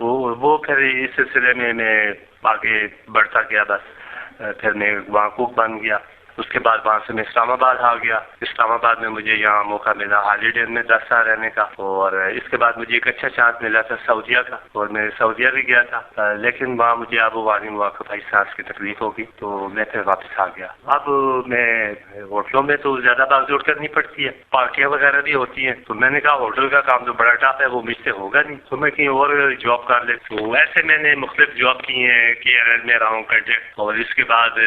وہ پھر اس سلسلے میں آگے بڑھتا گیا. بس پھر میں وہاں کوک بن گیا. اس کے بعد وہاں سے میں اسلام آباد آ گیا. اسلام آباد میں مجھے یہاں موقع ملا ہالیڈے میں 10 سال رہنے کا, اور اس کے بعد مجھے ایک اچھا چانس ملا تھا سعودیہ کا, اور میں سعودیہ بھی گیا تھا, لیکن وہاں مجھے ابو وانی ہوا کہ بھائی سانس کی تکلیف ہوگی, تو میں پھر واپس آ گیا. اب میں ہوٹلوں میں تو زیادہ بھاگ دوڑ کرنی پڑتی ہے, پارٹیاں وغیرہ بھی ہوتی ہیں, تو میں نے کہا ہوٹل کا کام تو بڑا ٹف ہے, وہ مجھ سے ہوگا نہیں, تو میں کہیں اور جاب کر لے. تو ایسے میں نے مختلف جاب کی ہیں, KRL میں رہا ہوں کنڈکٹ, اور اس کے بعد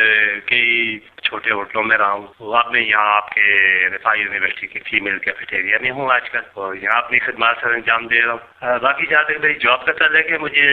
کئی چھوٹے ہوٹلوں میں رہا ہوں. تو اب میں یہاں آپ کے رفائی یونیورسٹی کی فیمیل کیفیٹیریا میں ہوں آج کل, اور یہاں اپنی خدمات سر انجام دے رہا ہوں. باقی جہاں تک میری جاب کا تعلق ہے کہ مجھے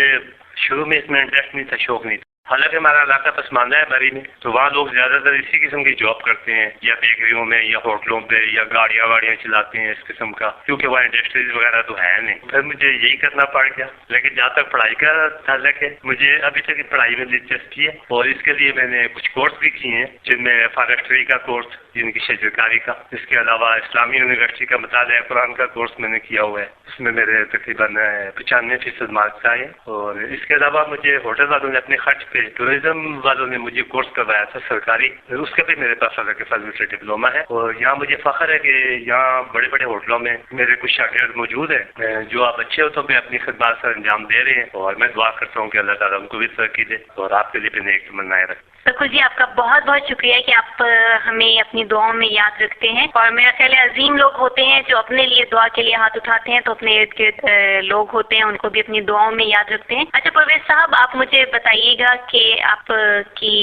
شروع میں اس میں انٹرسٹ نہیں تھا, شوق نہیں تھا. حالانکہ ہمارا علاقہ پسماندہ ہے بری میں, تو وہاں لوگ زیادہ تر اسی قسم کی جاب کرتے ہیں, یا بیکریوں میں یا ہوٹلوں پہ یا گاڑیاں چلاتے ہیں اس قسم کا, کیونکہ وہاں انڈسٹریز وغیرہ تو ہے نہیں. پھر مجھے یہی کرنا پڑ گیا. لیکن جہاں تک پڑھائی کا تعلق ہے, مجھے ابھی تک پڑھائی میں دلچسپی ہے, اور اس کے لیے میں نے کچھ کورس بھی کیے ہیں, جن میں فارسٹری کا کورس, جن کی شجرکاری کا, اس کے علاوہ اسلامی یونیورسٹی کا مطالعہ قرآن کا کورس میں نے کیا ہوا ہے. اس میں میرے تقریباً 95% مارکس آئے. اور اس کے علاوہ مجھے ہوٹل والوں نے اپنے خرچ پہ, ٹورزم والوں نے مجھے کورس کروایا تھا سرکاری, اس کا بھی میرے پاس اللہ کے فضل سے ڈپلوما ہے. اور یہاں مجھے فخر ہے کہ یہاں بڑے بڑے ہوٹلوں میں میرے کچھ شاگرد موجود ہیں جو آپ اچھے ہوتوں میں اپنی خدمات سر انجام دے رہے ہیں, اور میں دعا کرتا ہوں کہ اللہ تعالیٰ ان کو بھی ترقی دے, اور آپ کے لیے بھی نیک تمنائیں رکھیں. سکول جی, آپ کا بہت بہت شکریہ کہ آپ ہمیں اپنی دعاؤں میں یاد رکھتے ہیں, اور میرا خیال ہے عظیم لوگ ہوتے ہیں جو اپنے لیے دعا کے لیے ہاتھ اٹھاتے ہیں, تو اپنے ارد گرد لوگ ہوتے ہیں ان کو بھی اپنی دعاؤں میں یاد رکھتے ہیں. اچھا پرویز صاحب, آپ مجھے بتائیے گا کہ آپ کی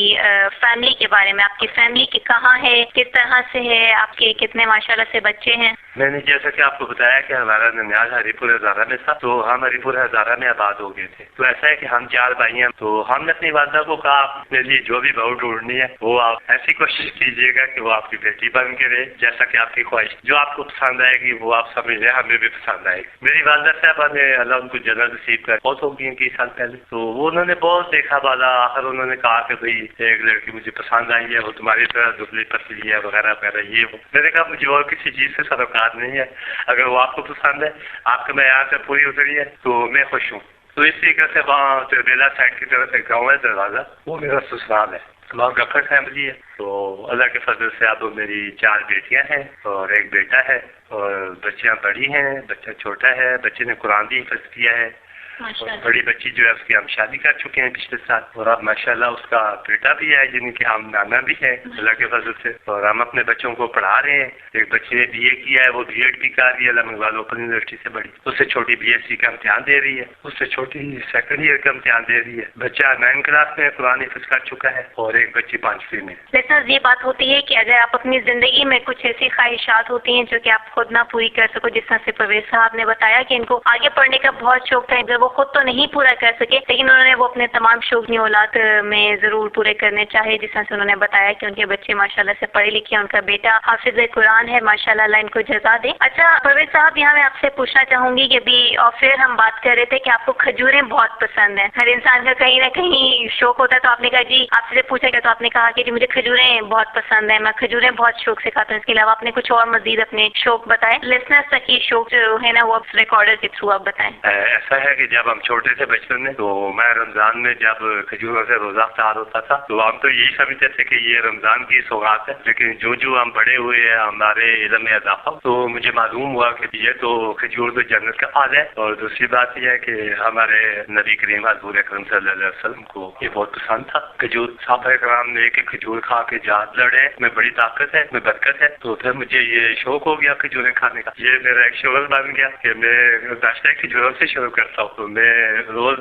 فیملی کے بارے میں, آپ کی فیملی کی کہاں ہے, کس طرح سے ہے, آپ کے کتنے ماشاءاللہ سے بچے ہیں؟ میں نے جیسا کہ آپ کو بتایا کہ ہمارا ننیال ہری پور ہزارہ میں تھا, تو ہم ہری پور ہزارہ میں آباد ہو گئے تھے. تو ایسا ہے کہ ہم 4 بھائی ہیں, تو ہم نے اپنی والدہ کو کہا اپنے لیے جو بھی بہو ڈھونڈنی ہے وہ آپ ایسی کوشش کیجیے گا کہ وہ آپ کی بیٹی بن کے رہے, جیسا کہ آپ کی خواہش, جو آپ کو پسند آئے گی وہ آپ سمجھ لیں ہمیں بھی پسند آئے گی. میری والدہ صاحبہ نے اللہ ان کو جنت نصیب کر, بہت ہو گئی ہیں 20 سال پہلے, تو وہ انہوں نے بہت دیکھا بالا, آخر انہوں نے کہا کہ بھئی ایک لڑکی مجھے پسند آئی ہے, وہ تمہاری طرح دبلی پتلی ہے وغیرہ وغیرہ, یہ وہ. میں نے کہا مجھے اور کسی چیز سے سروکار نہیں ہے, اگر وہ آپ کو پسند ہے, آپ کے معیار سے پوری اتری ہے, تو میں خوش ہوں. تو اس طریقے سے وہاں تربیلا سائڈ کی طرف ایک گاؤں ہے دروازہ, وہ میرا سسرال ہے. وہاں گکھڑ فیملی ہے. تو اللہ کے فضل سے اب میری 4 بیٹیاں ہیں اور ایک بیٹا ہے, اور بچیاں بڑی ہیں, بچہ چھوٹا ہے. بچے نے قرآن بھی حفظ کیا ہے, اور بڑی بچی جو ہے اس کی ہم شادی کر چکے ہیں پچھلے سال, اور اب ماشاءاللہ اس کا بیٹا بھی ہے جن کے ہم نانا بھی ہے اللہ کے فضل سے, اور ہم اپنے بچوں کو پڑھا رہے ہیں. ایک بچی نے BA کیا ہے, وہ B.Ed بھی کر رہی ہے علامہ اقبال اوپن یونیورسٹی سے بڑی, اس سے چھوٹی BSc کا امتحان دے رہی ہے, اس سے چھوٹی 2nd ایئر کا امتحان دے رہی ہے. بچہ 9 کلاس میں قرآن حفظ کر چکا ہے, اور ایک بچی 5ویں میں. لیکن یہ بات ہوتی ہے کہ اگر آپ اپنی زندگی میں کچھ ایسی خواہشات ہوتی ہیں جو کہ آپ خود نہ پوری کر سکو, جس طرح سے پرویز صاحب نے بتایا کہ ان کو آگے پڑھنے کا بہت شوق تھا, اگر وہ خود تو نہیں پورا کر سکے لیکن انہوں نے وہ اپنے تمام شوق اپنی اولاد میں ضرور پورے کرنے چاہے, جس طرح سے انہوں نے بتایا کہ ان کے بچے ماشاءاللہ سے پڑھے لکھے ہیں, ان کا بیٹا حافظ قرآن ہے, ماشاءاللہ اللہ ان کو جزا دے. اچھا پرویز صاحب, یہاں میں آپ سے پوچھنا چاہوں گی کہ ابھی اور پھر ہم بات کر رہے تھے کہ آپ کو کھجوریں بہت پسند ہیں. ہر انسان کا کہیں نہ کہیں شوق ہوتا ہے, تو آپ نے کہا جی آپ سے پوچھا گیا تو آپ نے کہا کہ جی مجھے کھجوریں بہت پسند ہیں, میں کھجوریں بہت شوق سے کھاتا ہوں. اس کے علاوہ آپ نے کچھ اور مزید اپنے شوق بتائے, لسنرز تک یہ شوق جو ہے نا وہ آپ ریکارڈر کے تھرو آپ بتائیں. ایسا ہے کہ جب ہم چھوٹے تھے بچپن میں, تو میں رمضان میں جب کھجوروں سے روزہ افطار ہوتا تھا, تو ہم تو یہی سمجھتے تھے کہ یہ رمضان کی سوغات ہے. لیکن جو ہم بڑے ہوئے ہیں, ہمارے علم میں اضافہ, تو مجھے معلوم ہوا کہ یہ تو کھجور تو جنت کا پھل ہے. اور دوسری بات یہ ہے کہ ہمارے نبی کریم حضور اکرم صلی اللہ علیہ وسلم کو یہ بہت پسند تھا کھجور. صحابہ کرام نے کہ کھجور کھا کے جہاد لڑے, میں بڑی طاقت ہے, میں برکت ہے. تو پھر مجھے یہ شوق ہو گیا کھجوریں کھانے کا. یہ میرا ایک شغل بن گیا کہ میں ناشتہ کھجوروں سے شروع کرتا ہوں. تو میں روز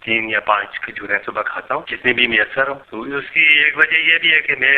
3 یا 5 کھجوریں صبح کھاتا ہوں, جتنی بھی میسر ہوں. تو اس کی ایک وجہ یہ بھی ہے کہ میں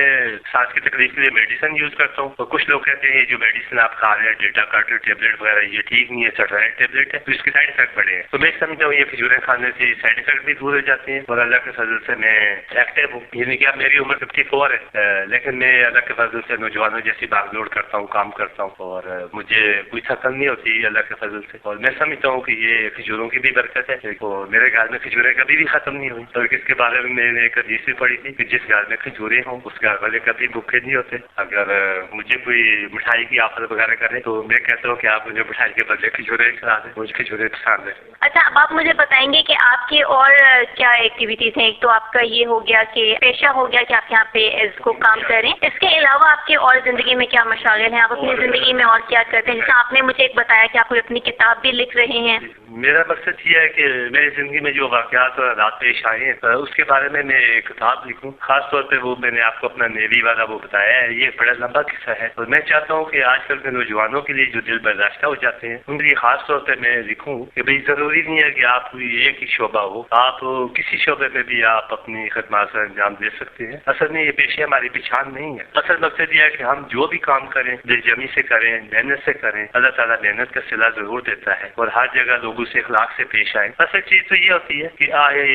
سانس کی تکلیف کے لیے میڈیسن یوز کرتا ہوں. اور کچھ لوگ کہتے ہیں یہ جو میڈیسن آپ کھا رہے ہیں ڈیٹا کارٹر ٹیبلٹ وغیرہ, یہ ٹھیک نہیں ہے, سٹرائن ٹیبلٹ ہے, تو اس کے سائڈ افیکٹ بڑے ہیں. تو میں سمجھتا ہوں یہ کھجوریں کھانے سے سائڈ افیکٹ بھی دور ہو جاتے ہیں, اور اللہ کے فضل سے میں ایکٹیو ہوں. یعنی کہ اب میری عمر 54 ہے, لیکن میں اللہ کے فضل سے نوجوانوں جیسی بھاگ دوڑ کرتا ہوں, کام کرتا ہوں, اور مجھے کوئی تھکن نہیں ہوتی اللہ کے فضل سے. اور میں سمجھتا ہوں کہ یہ کھجوروں کی بھی برکت ہے. تو میرے گھر میں کھجوریں کبھی بھی ختم نہیں ہوئی. اور اس کے بارے میں میں نے ایک حدیث بھی پڑھی تھی کہ جس گھر میں کھجوریں ہوں اس گھر والے کبھی بھوکے نہیں ہوتے. اگر مجھے کوئی مٹھائی کی آفر وغیرہ کرے تو میں کہتا ہوں کہ آپ مجھے مٹھائی کے بدلے کھجوریں کھلا دیں. مجھے کھجوریں پسند ہے. اچھا، اب آپ مجھے بتائیں گے کہ آپ کی اور کیا ایکٹیویٹیز ہیں. ایک تو آپ کا یہ ہو گیا کہ پیشہ ہو گیا کہ آپ یہاں پہ اس کو کام کریں. اس کے علاوہ آپ کے اور زندگی میں کیا مشاغل ہیں؟ آپ اپنی زندگی میں اور کیا کرتے ہیں؟ جیسے آپ نے مجھے ایک بتایا کہ آپ کوئی اپنی کتاب بھی لکھ رہے ہیں. میرا مقصد یہ ہے کہ میری زندگی میں جو واقعات اور حالات پیش آئے ہیں اس کے بارے میں ایک کتاب لکھوں. خاص طور پہ وہ میں نے آپ کو اپنا نیوی والا وہ بتایا ہے. یہ بڑا لمبا قصہ ہے اور میں چاہتا ہوں کہ آج کل کے نوجوانوں کے لیے جو دل برداشتہ ہو جاتے ہیں ان کے لیے خاص طور پہ میں لکھوں کہ بھئی ضروری نہیں ہے کہ آپ کوئی ایک ہی شعبہ ہو. آپ کسی شعبے میں بھی آپ اپنی خدمات سے انجام دے سکتے ہیں. اصل میں یہ پیشے ہماری پہچان نہیں ہے. اصل مقصد یہ ہے کہ ہم جو بھی کام کریں دل جمی سے کریں، محنت سے کریں. اللہ تعالیٰ محنت کا صلہ ضرور دیتا ہے اور ہر جگہ لوگوں سے اخلاق سے پیش آئے. اصل چیز تو یہ ہوتی ہے کہ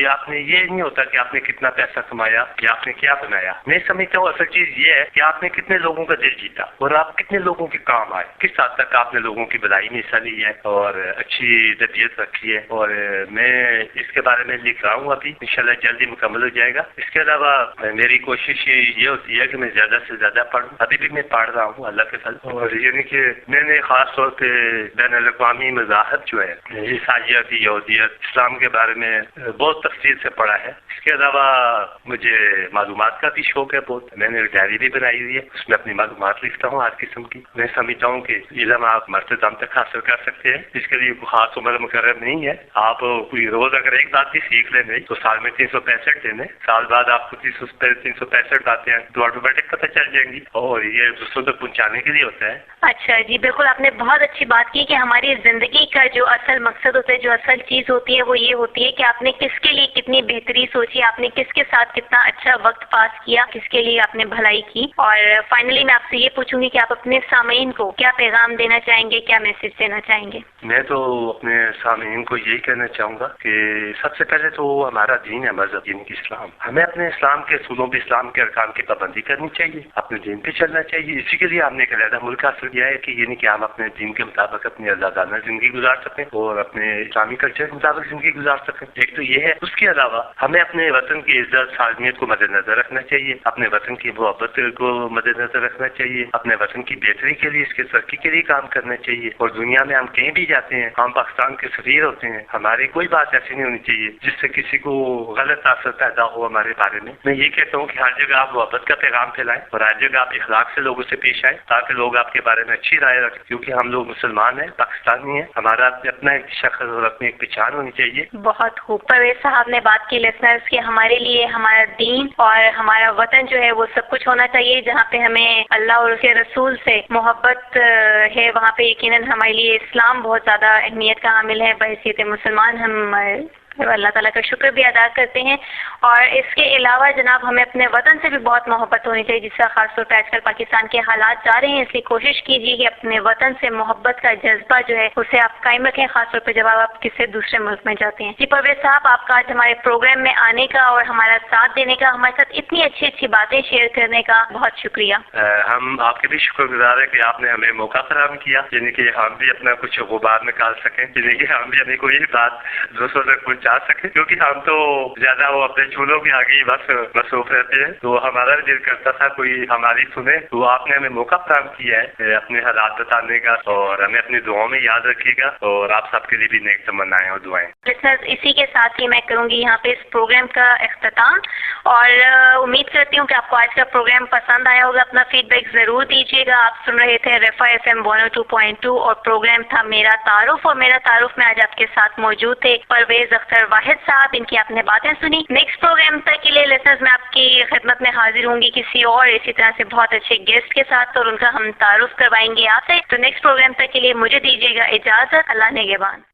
آپ نے یہ نہیں ہوتا کہ آپ نے کتنا پیسہ کمایا یا آپ نے کیا بنایا. میں سمجھتا ہوں اصل چیز یہ ہے کہ آپ نے کتنے لوگوں کا دل جیتا اور آپ کتنے لوگوں کے کام آئے. کس حد تک آپ نے لوگوں کی بھلائی میں حصہ لی ہے اور اچھی طبیعت رکھی ہے. اور میں اس کے بارے میں لکھ رہا ہوں. ابھی انشاءاللہ جلدی مکمل ہو جائے گا. اس کے علاوہ میری کوشش یہ ہوتی ہے کہ میں زیادہ سے زیادہ پڑھوں. ابھی بھی میں پڑھ رہا ہوں اللہ کے فضل. اور یعنی کہ میں نے خاص طور پہ بین الاقوامی مذاہب جو ہے عیسائیت، یہودیت، اسلام کے بارے میں بہت تفصیل سے پڑھا ہے. اس کے علاوہ مجھے معلومات کا بھی شوق ہے بہت. میں نے ڈائری بھی بنائی ہوئی ہے، اس میں اپنی معلومات لکھتا ہوں ہر قسم کی. میں سمجھتا ہوں کہ علم آپ مرتے دم تک حاصل کر سکتے ہیں. اس کے لیے کوئی خاص عمر مقرر نہیں ہے. آپ کوئی روز اگر ایک بات بھی سیکھ لیں نہیں تو سال میں 365 دن ہے. سال بعد آپ کو 365 باتیں تو آٹومیٹک پتہ چل جائیں گی اور یہ دوسروں تک پہنچانے کے لیے ہوتا ہے. اچھا جی، بالکل آپ نے بہت اچھی بات کی کہ ہماری زندگی کا جو اصل مقصد ہوتا ہے، جو اصل چیز ہوتی ہے وہ یہ ہوتی ہے کہ آپ نے کس کے لیے کتنی بہتری سوچی، آپ نے کس کے ساتھ کتنا اچھا وقت پاس کیا، کس کے لیے آپ نے بھلائی کی. اور فائنلی میں آپ سے یہ پوچھوں گی کہ آپ اپنے سامعین کو کیا پیغام دینا چاہیں گے، کیا میسج دینا چاہیں گے؟ میں تو اپنے سامعین کو یہی کہنا چاہوں گا کہ سب سے پہلے تو ہمارا دین ہے، مذہب یعنی کہ اسلام. ہمیں اپنے اسلام کے اصولوں پہ، اسلام کے ارکان کی پابندی کرنی چاہیے، اپنے دین پہ چلنا چاہیے. اسی کے لیے ہم نے ایک علیحدہ ملک حاصل کیا ہے کہ یعنی کہ ہم اپنے دین کے مطابق اپنی آزادانہ زندگی گزار سکیں اور اپنے اسلامی کلچر کے مطابق زندگی گزار سکیں. ایک تو یہ ہے. اس کے علاوہ ہمیں اپنے وطن کی عزت سالمیت کو مد نظر رکھنا چاہیے، اپنے وطن کی محبت کو مد نظر رکھنا چاہیے، اپنے وطن کی بہتری کے لیے، اس کے ترقی کے لیے کام کرنا چاہیے. اور دنیا میں ہم کہیں بھی جاتے ہیں، ہم پاکستان کے سفیر ہوتے ہیں، ہماری کوئی بات ایسی نہیں ہونی چاہیے جس سے کسی کو غلط تاثر پیدا ہو ہمارے بارے میں. میں یہ کہتا ہوں کہ ہر جگہ آپ محبت کا پیغام پھیلائیں اور ہر جگہ آپ اخلاق سے لوگوں سے پیش آئیں تاکہ لوگ آپ کے بارے میں اچھی رائے رکھیں. کیونکہ ہم لوگ مسلمان ہیں، پاکستانی ہیں، ہمارا اپنا ایک شخص اور اپنی ایک پہچان ہونی چاہیے. بہت خوب. پرویز صاحب نے بات کی لسنرز کہ ہمارے لیے ہمارا دین اور ہمارا وطن جو ہے وہ سب کچھ ہونا چاہیے. جہاں پہ ہمیں اللہ اور اس کے رسول سے محبت ہے وہاں پہ یقیناً ہمارے لیے اسلام بہت زیادہ اہمیت کا حامل ہے. بحیثیت مسلمان ہم اللہ تعالیٰ کا شکر بھی ادا کرتے ہیں. اور اس کے علاوہ جناب ہمیں اپنے وطن سے بھی بہت محبت ہونی چاہیے، جس کا خاص طور پہ آج کل پاکستان کے حالات جا رہے ہیں. اس لیے کوشش کیجیے کہ اپنے وطن سے محبت کا جذبہ جو ہے اسے آپ قائم رکھیں، خاص طور پہ جب آپ کسی دوسرے ملک میں جاتے ہیں. جی پرویز صاحب، آپ کا آج ہمارے پروگرام میں آنے کا اور ہمارا ساتھ دینے کا، ہمارے ساتھ اتنی اچھی اچھی باتیں شیئر کرنے کا بہت شکریہ. ہم آپ کے بھی شکر گزار ہیں کہ آپ نے ہمیں موقع فراہم کیا، یعنی کہ ہم بھی اپنا کچھ غبار نکال سکیں، یعنی کہ ہم بھی ہمیں کوئی بات دوسروں تک پہنچا سکیں. کیونکہ ہم تو زیادہ وہ اپنے چولہوں کے آگے ہی بس مصروف رہتے ہیں. تو ہمارا دل کرتا تھا کوئی ہماری سنے. تو آپ نے ہمیں موقع فراہم کیا ہے اپنے حالات بتانے کا اور ہمیں اپنی دعاؤں میں یاد رکھیے گا. اور آپ سب کے لیے بھی نیک تمنائیں اور دعائیں. اسی کے ساتھ ہی میں کروں گی یہاں پہ اس پروگرام کا اختتام. اور امید کرتی ہوں کہ آپ کو آج کا پروگرام پسند آیا ہوگا. اپنا فیڈ بیک ضرور دیجیے گا. آپ سن رہے تھے رفا FM 102.2 اور پروگرام تھا میرا تعارف. اور میرا تعارف میں آج آپ کے ساتھ موجود تھے پرویز اختر واحد صاحب. ان کی آپ نے باتیں سنی. نیکسٹ پروگرام تک کے لیے لسنرز میں آپ کی خدمت میں حاضر ہوں گی کسی اور اسی طرح سے بہت اچھے گیسٹ کے ساتھ اور ان کا ہم تعارف کروائیں گے آپ سے. تو نیکسٹ پروگرام تک کے لیے مجھے دیجیے گا اجازت. اللہ نگہبان.